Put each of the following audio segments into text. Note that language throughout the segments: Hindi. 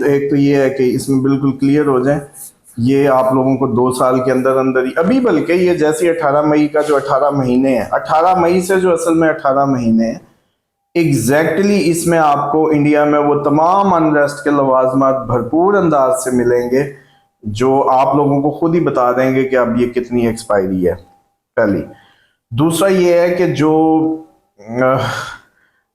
एक तो ये है कि इसमें बिल्कुल क्लियर हो जाए, ये आप लोगों को 2 साल के अंदर अंदर ही अभी, बल्कि ये जैसे 18 मई का जो 18 महीने हैं, 18 मई से जो असल में 18 महीने हैं एग्जैक्टली इसमें आपको इंडिया में वो तमाम अनरेस्ट के लवाजमात भरपूर अंदाज से मिलेंगे जो आप लोगों को खुद ही बता देंगे कि अब ये कितनी एक्सपायरी है, पहली। दूसरा ये है कि जो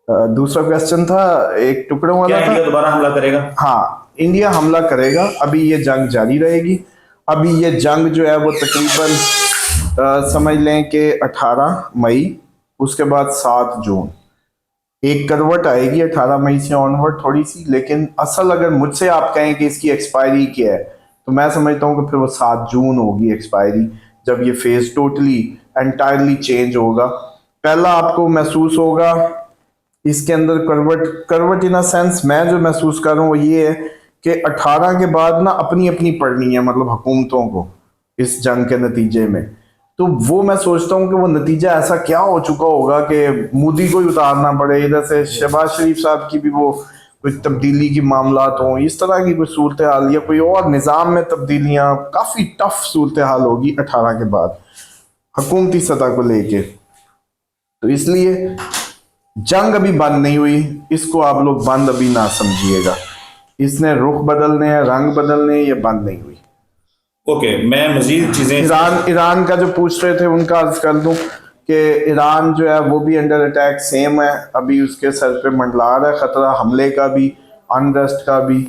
दूसरा क्वेश्चन था एक टुकड़ों वाला था, इंडिया दोबारा हमला करेगा? हाँ, इंडिया हमला करेगा। अभी ये जंग जारी रहेगी। अभी ये जंग जो है वो तकरीबन समझ लें कि 18 मई, उसके बाद 7 जून, एक करवट आएगी 18 मई से ऑनवर्ड थोड़ी सी। लेकिन असल अगर मुझसे आप कहें कि इसकी एक्सपायरी क्या है, तो मैं समझता हूँ कि फिर वो 7 जून होगी एक्सपायरी, जब ये फेज टोटली एंटायरली चेंज होगा। पहला आपको महसूस होगा इसके अंदर करवट इन अ सेंस, मैं जो महसूस कर रहा हूँ वो ये है कि 18 के बाद ना अपनी अपनी पड़नी है, मतलब हुकूमतों को इस जंग के नतीजे में। तो वो मैं सोचता हूँ कि वो नतीजा ऐसा क्या हो चुका होगा कि मोदी को ही उतारना पड़े, इधर से शहबाज शरीफ साहब की भी वो कुछ तब्दीली की मामलात हों, इस तरह की कोई सूरत हाल या कोई और निज़ाम में तब्दीलियाँ, काफ़ी टफ सूरत हाल होगी 18 के बाद हुकूमती सतह को लेके। तो इसलिए जंग अभी बंद नहीं हुई, इसको आप लोग बंद अभी ना समझिएगा। इसने रुख बदलने हैं, रंग बदलने, ये बंद नहीं हुई। ओके, मैं मजीद चीजें ईरान का जो पूछ रहे थे उनका अर्ज कर दूं कि ईरान जो है वो भी अंडर अटैक सेम है। अभी उसके सर पे मंडला रहा है खतरा हमले का भी, अनरेस्ट का भी,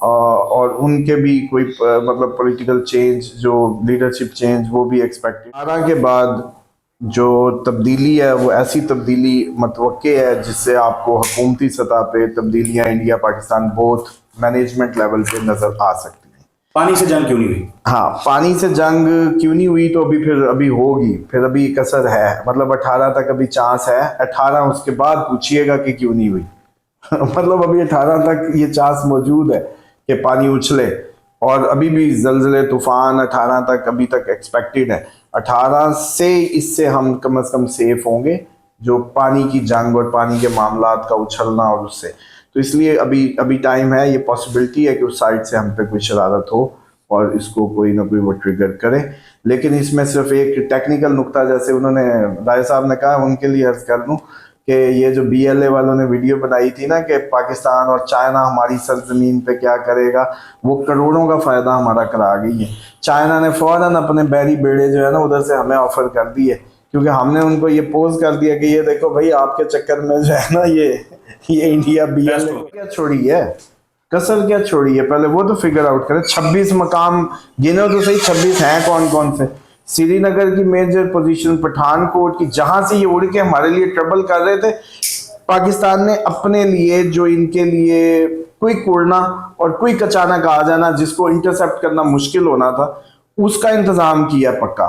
और उनके भी कोई मतलब पॉलिटिकल चेंज, जो लीडरशिप चेंज, वो भी एक्सपेक्टेड। 18 के बाद जो तब्दीली है वो ऐसी तब्दीली मतवक्के है जिससे आपको हुकूमती सतह पे तब्दीलियां India Pakistan both management level पे नजर आ सकती हैं। पानी से जंग क्यों नहीं हुई? हाँ, पानी से जंग क्यों नहीं हुई, तो अभी होगी, फिर अभी कसर है, मतलब 18 तक अभी चांस है। 18 उसके बाद पूछिएगा कि क्यों नहीं हुई मतलब अभी 18 तक ये चांस मौजूद है कि पानी उछले, और अभी भी जलजले तूफान 18 तक अभी तक एक्सपेक्टेड है। 18 से इससे हम कम से कम सेफ होंगे, जो पानी की जंग और पानी के मामलात का उछलना और उससे। तो इसलिए अभी टाइम है, ये पॉसिबिलिटी है कि उस साइड से हम पे कोई शरारत हो और इसको कोई ना कोई वो ट्रिगर करे। लेकिन इसमें सिर्फ एक टेक्निकल नुक्ता, जैसे उन्होंने राय साहब ने कहा, उनके लिए अर्ज कर दूँ कि ये जो BLA वालों ने वीडियो बनाई थी ना कि पाकिस्तान और चाइना हमारी सरजमीन पे क्या करेगा, वो करोड़ों का फ़ायदा हमारा करा गई है। चाइना ने फ़ौरन अपने बहरी बेड़े जो है ना उधर से हमें ऑफ़र कर दिए, क्योंकि हमने उनको ये पोज कर दिया कि ये देखो भाई, आपके चक्कर में जो है ना ये इंडिया BLA क्या छोड़ी है, कसर क्या छोड़ी है, पहले वो तो फिगर आउट करें। 26 मकाम गिनो तो सही, 26 हैं कौन कौन से। श्रीनगर की मेजर पोजीशन, पठानकोट की, जहां से ये उड़ के हमारे लिए ट्रबल कर रहे थे, पाकिस्तान ने अपने लिए जो इनके लिए क्विक उड़ना और क्विक अचानक आ जाना जिसको इंटरसेप्ट करना मुश्किल होना था, उसका इंतजाम किया पक्का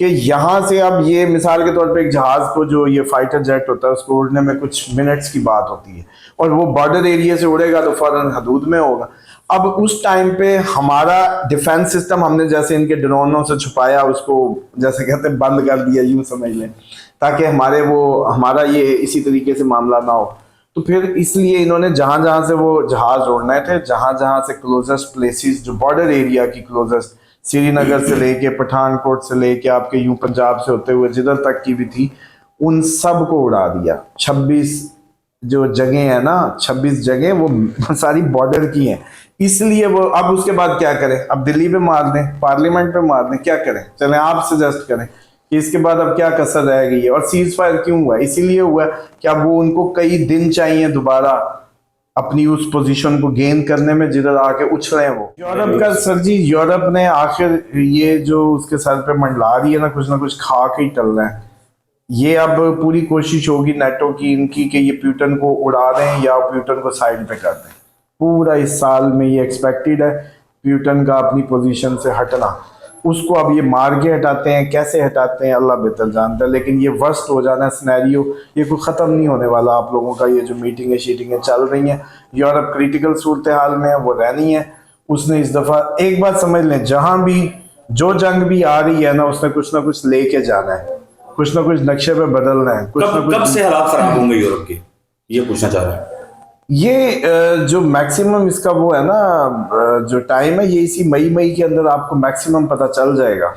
कि यहाँ से अब ये मिसाल के तौर पे एक जहाज को, जो ये फाइटर जेट होता है, उसको उड़ने में कुछ मिनट्स की बात होती है, और वो बॉर्डर एरिया से उड़ेगा तो फौरन हदूद में होगा। अब उस टाइम पे हमारा डिफेंस सिस्टम हमने जैसे इनके ड्रोनों से छुपाया, उसको जैसे कहते हैं बंद कर दिया, यूं समझ लें, ताकि हमारा ये इसी तरीके से मामला ना हो। तो फिर इसलिए इन्होंने जहां जहां से वो जहाज उड़ने थे, जहां जहां से क्लोजेस्ट प्लेसेस, जो बॉर्डर एरिया की क्लोजेस्ट, श्रीनगर से लेके पठानकोट से लेके आपके यूं पंजाब से होते हुए जिधर तक की भी थी, उन सब को उड़ा दिया। 26 जो जगह है ना, 26 जगह वो सारी बॉर्डर की हैं। इसलिए वो अब उसके बाद क्या करें, अब दिल्ली पे मार दें, पार्लियामेंट पे मार दें, क्या करें, चलें आप सजेस्ट करें कि इसके बाद अब क्या कसर रह गई है। और सीज फायर क्यों हुआ, इसीलिए हुआ कि अब वो उनको कई दिन चाहिए दोबारा अपनी उस पोजीशन को गेन करने में जिधर आके उछले हैं वो। यूरोप का सर जी, यूरोप ने आखिर ये जो उसके सर पे मंडला रही है ना कुछ खा के ही टल रहे हैं। ये अब पूरी कोशिश होगी नेटो की इनकी कि ये प्यूटन को उड़ा दें या प्यूटन को साइड पे कर दें। पूरा इस साल में ये एक्सपेक्टेड है प्यूटन का अपनी पोजीशन से हटना। उसको अब ये मार के हटाते हैं, कैसे हटाते हैं अल्लाह बेहतर जानता है, लेकिन ये वर्स्ट हो जाना सिनेरियो, ये कोई ख़त्म नहीं होने वाला। आप लोगों का ये जो मीटिंगें शीटिंगें चल रही हैं, यूरोप क्रिटिकल सूरत हाल में है, वो रहनी है। उसने इस दफ़ा एक बात समझ लें, जहाँ भी जो जंग भी आ रही है ना, उसने कुछ ना कुछ लेके जाना है, कुछ ना कुछ नक्शे पे बदलना है, कुछ ना कुछ। कब से हालात खराब होंगे यूरोप के, ये पूछना चाह रहे हैं। ये जो मैक्सिमम इसका वो है ना, जो टाइम है ये इसी मई के अंदर आपको मैक्सिमम पता चल जाएगा।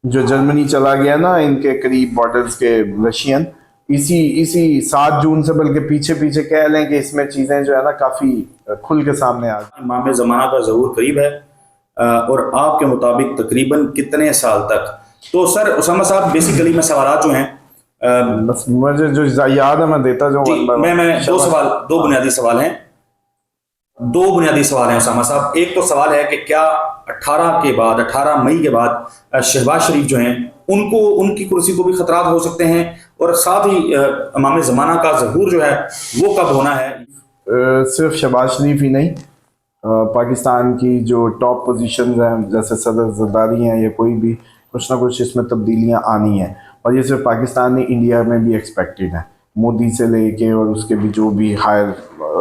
जो जर्मनी चला गया ना इनके करीब बॉर्डर्स के रशियन, इसी इसी 7 जून से, बल्कि पीछे पीछे कह लें कि इसमें चीजें जो है ना काफी खुल के सामने आ गई। इमाम ज़माना का ज़हूर करीब है, और आपके मुताबिक तकरीबन कितने साल तक? तो सर उसामा साहब, बेसिकली मैं सवाल जो हैं, बस मुझे जो याद है मैं देता जाऊँ। जी, मैं दो बुनियादी सवाल हैं उसामा साहब। एक तो सवाल है कि क्या 18 मई के बाद शहबाज शरीफ जो हैं उनको, उनकी कुर्सी को भी खतरात हो सकते हैं, और साथ ही इमाम ज़माना का ज़हूर जो है वो कब होना है? सिर्फ शहबाज शरीफ ही नहीं, पाकिस्तान की जो टॉप पोजीशंस हैं जैसे सदर जरदारी हैं या कोई भी, कुछ ना कुछ इसमें तब्दीलियां आनी हैं। और ये सिर्फ पाकिस्तान नहीं, इंडिया में भी एक्सपेक्टेड है, मोदी से लेके और उसके भी जो भी हायर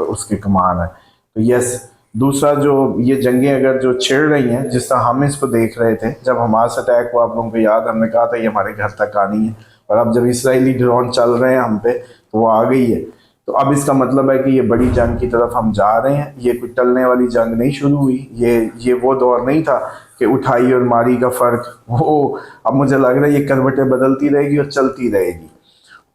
उसके कमान है। तो यस, दूसरा जो ये जंगें अगर जो छिड़ रही हैं, जिस तरह हम इसको देख रहे थे जब हमास अटैक हुआ, आप लोगों को याद, हमने कहा था ये हमारे घर तक आनी है, और अब जब इसराइली ड्रोन चल रहे हैं हम पे तो वो आ गई है। तो अब इसका मतलब है कि ये बड़ी जंग की तरफ हम जा रहे हैं। ये कोई टलने वाली जंग नहीं शुरू हुई, ये वो दौर नहीं था कि उठाई और मारी का फ़र्क। वो अब मुझे लग रहा है ये करवटें बदलती रहेगी और चलती रहेगी।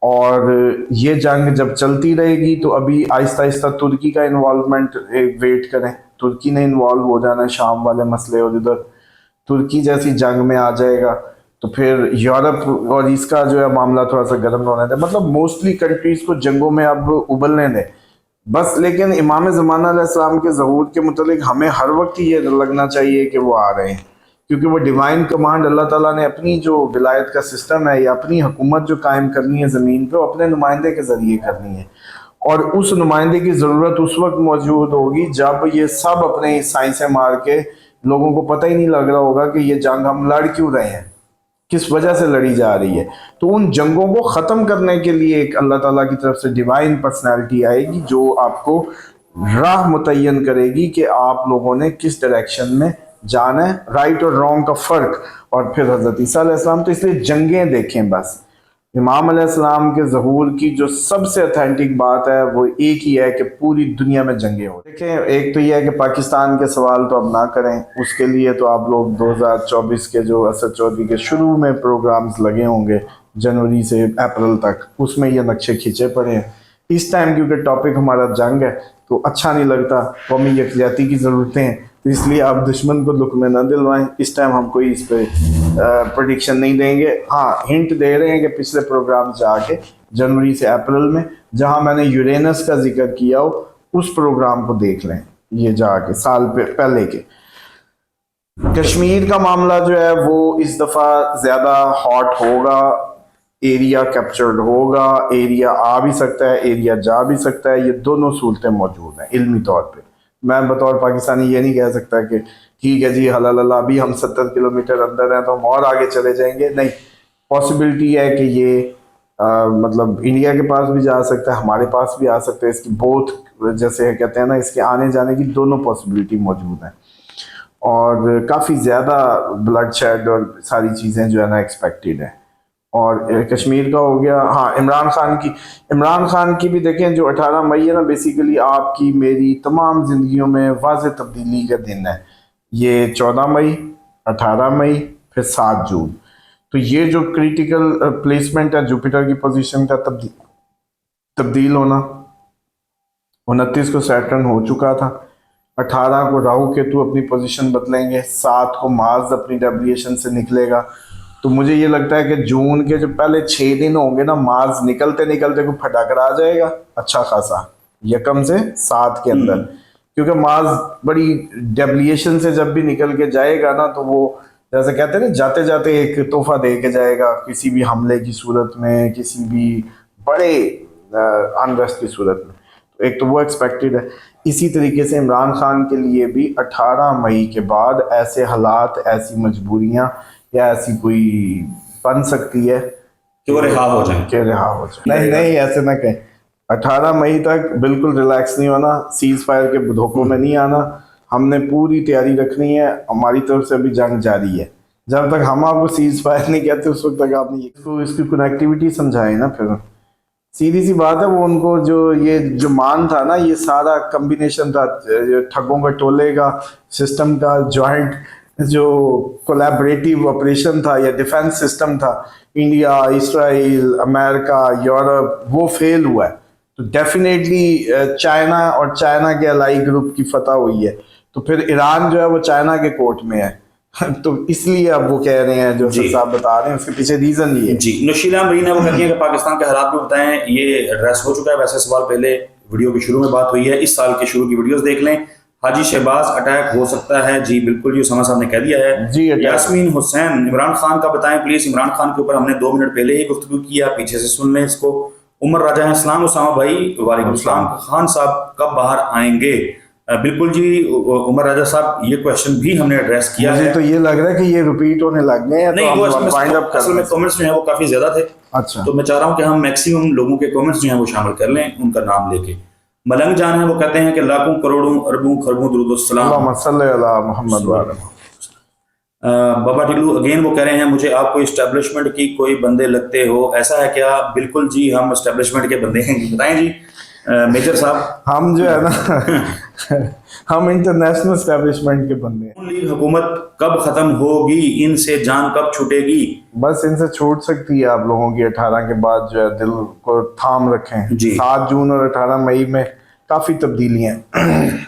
और ये जंग जब चलती रहेगी तो अभी आहिस्ता आहिस्ता तुर्की का इन्वॉल्वमेंट वेट करें। तुर्की ने इन्वॉल्व हो जाना है शाम वाले मसले, और इधर तुर्की जैसी जंग में आ जाएगा तो फिर यूरोप और इसका जो है मामला थोड़ा सा गर्म होने दे। मतलब मोस्टली कंट्रीज को जंगों में अब उबलने दें बस। लेकिन इमाम ज़माना अलैहिस्सलाम के ज़हूर के मुतालिक हमें हर वक्त ये लगना चाहिए कि वो आ रहे हैं, क्योंकि वो डिवाइन कमांड अल्लाह ताला ने अपनी जो विलायत का सिस्टम है या अपनी हुकूमत जो कायम करनी है ज़मीन पे, वो अपने नुमाइंदे के ज़रिए करनी है। और उस नुमाइंदे की ज़रूरत उस वक्त मौजूद होगी जब ये सब अपने साइंसें मार के, लोगों को पता ही नहीं लग रहा होगा कि ये जंग हम लड़ क्यों रहे हैं, किस वजह से लड़ी जा रही है। तो उन जंगों को ख़त्म करने के लिए एक अल्लाह ताला की तरफ से डिवाइन पर्सनैलिटी आएगी जो आपको राह मुतय्यन करेगी कि आप लोगों ने किस डायरेक्शन में जाना है, राइट और रॉन्ग का फ़र्क। और फिर हज़रत ईसा अलैहिस्सलाम, तो इसलिए जंगें देखें बस। इमाम अलैहिस्सलाम के ज़हूर की जो सबसे ऑथेंटिक बात है वो एक ही है कि पूरी दुनिया में जंगें हो। देखें, एक तो यह है कि पाकिस्तान के सवाल तो अब ना करें, उसके लिए तो आप लोग 2024 के जो असद चौधरी के शुरू में प्रोग्राम्स लगे होंगे जनवरी से अप्रैल तक, उसमें ये नक्शे खींचे पड़े हैं। इस टाइम क्योंकि टॉपिक हमारा जंग है तो अच्छा नहीं लगता, कौमी यकजहती की ज़रूरतें हैं, तो इसलिए आप दुश्मन को लुक़मे न दिलवाएं। इस टाइम हम कोई इस पर प्रेडिक्शन नहीं देंगे। हाँ, हिंट दे रहे हैं कि पिछले प्रोग्राम जाके जनवरी से अप्रैल में जहां मैंने यूरेनस का जिक्र किया हो, उस प्रोग्राम को देख लें, ये जाके साल पहले के। कश्मीर का मामला जो है वो इस दफ़ा ज़्यादा हॉट होगा, एरिया कैप्चर्ड होगा, एरिया आ भी सकता है, एरिया जा भी सकता है। ये दोनों सूरतें मौजूद हैं इल्मी तौर पे। मैं बतौर पाकिस्तानी ये नहीं कह सकता कि ठीक है जी हला अभी हम 70 किलोमीटर अंदर हैं तो हम और आगे चले जाएंगे, नहीं। पॉसिबिलिटी है कि ये मतलब इंडिया के पास भी जा सकता है, हमारे पास भी आ सकता है। इसकी बोथ, जैसे कहते हैं ना, इसके आने जाने की दोनों पॉसिबिलिटी मौजूद हैं। और काफ़ी ज़्यादा ब्लड शेड और सारी चीज़ें जो है ना एक्सपेक्टेड है। और कश्मीर का हो गया। हाँ, इमरान खान की भी देखें, जो 18 मई है ना, बेसिकली आपकी मेरी तमाम ज़िंदगियों में वाज़ेह तब्दीली का दिन है। ये 14 मई, 18 मई, फिर 7 जून। तो ये जो क्रिटिकल प्लेसमेंट है जुपिटर की पोजीशन का तब्दील होना, 29 को सैटर्न हो चुका था, 18 को राहु केतु अपनी पोजीशन बदलेंगे, 7 को मार्स अपनी डेविएशन से निकलेगा। तो मुझे ये लगता है कि जून के जो पहले 6 दिन होंगे ना, मार्स निकलते निकलते को फटाकर आ जाएगा अच्छा खासा, यकम से 7 के अंदर। क्योंकि मार्स बड़ी डेविएशन से जब भी निकल के जाएगा ना, तो वो जैसे कहते हैं ना, जाते जाते एक तोहफा दे के जाएगा किसी भी हमले की सूरत में, किसी भी बड़े अनरेस्ट की सूरत में। तो एक तो वो एक्सपेक्टेड है। इसी तरीके से इमरान खान के लिए भी 18 मई के बाद ऐसे हालात, ऐसी मजबूरियां या ऐसी कोई बन सकती है कि वो रिहा हो जाए। नहीं, ऐसे ना कहें। 18 मई तक बिल्कुल रिलैक्स नहीं होना, सीज फायर के धोखों में नहीं आना। हमने पूरी तैयारी रखनी है, हमारी तरफ से अभी जंग जारी है। जब तक हम आपको सीज फायर नहीं कहते उस वक्त तक आपने इसकी कनेक्टिविटी समझाए ना। फिर सीधी सी बात है, वो उनको जो ये जो मान था ना, ये सारा कम्बिनेशन था, ठगों का टोले का सिस्टम का जॉइंट जो कोलैबोरेटिव ऑपरेशन था या डिफेंस सिस्टम था, इंडिया, इसराइल, अमेरिका, यूरोप, वो फेल हुआ है। तो डेफिनेटली चाइना और चाइना के अलाई ग्रुप की फतह हुई है। तो फिर ईरान जो है वो चाइना के कोर्ट में है। तो इसलिए अब वो कह रहे हैं, जो जी। साहब बता रहे हैं, उसके पीछे रीजन ये है। जी, नशीला मरीन है, वो कहती है कि पाकिस्तान के हालात में बताएं। ये एड्रेस हो चुका है, वैसे सवाल पहले वीडियो के शुरू में बात हुई है, इस साल के शुरू की वीडियोस देख लें। हाजी शहबाज अटैक हो सकता है, जी बिल्कुल, जी उसामा साहब ने कह दिया है। जी, अटैक। यास्मीन हुसैन, इमरान खान का बताएं प्लीज। इमरान खान के ऊपर हमने 2 मिनट पहले ही गुफ्तगू किया, पीछे से सुन लें इसको। उमर राजा है, अस्सलाम उसामा भाई। वालेकुम अस्सलाम। खान साहब कब बाहर आएंगे? बिल्कुल जी उमर राजा साहब, ये क्वेश्चन भी हमने एड्रेस किया मुझे है। तो ये लग रहा है कि ये रिपीट होने लग गए हैं, नहीं, तो वो हम वाइंड अप असल में कमेंट्स जो है वो काफी ज्यादा थे। अच्छा। तो मैं चाह रहा हूँ कि हम मैक्सिमम लोगों के कमेंट्स जो हैं वो शामिल कर लें, उनका नाम लेके। मलंग जान है, वो कहते हैं कि लाखों करोड़ों अरबों खरबों दुरूद सलाम। अल्लाहुम्मा सल्ली अला मुहम्मद व अला। बाबा टिल्लू अगेन वो कह रहे हैं, मुझे आपको इस्टेब्लिशमेंट की कोई बंदे लगते हो, ऐसा है क्या? बिल्कुल जी, हम इस्टेब्लिशमेंट के बंदे हैं। बताएं जी मेजर साहब। हम जो है ना हम इंटरनेशनल एस्टेब्लिशमेंट के बंदे हैं। नून लीग हुकूमत कब खत्म होगी? इनसे जान कब छूटेगी? बस इनसे छूट सकती है आप लोगों की 18 के बाद, जो है दिल को थाम रखें। जी। 7 जून और 18 मई में काफी तब्दीलियां हैं।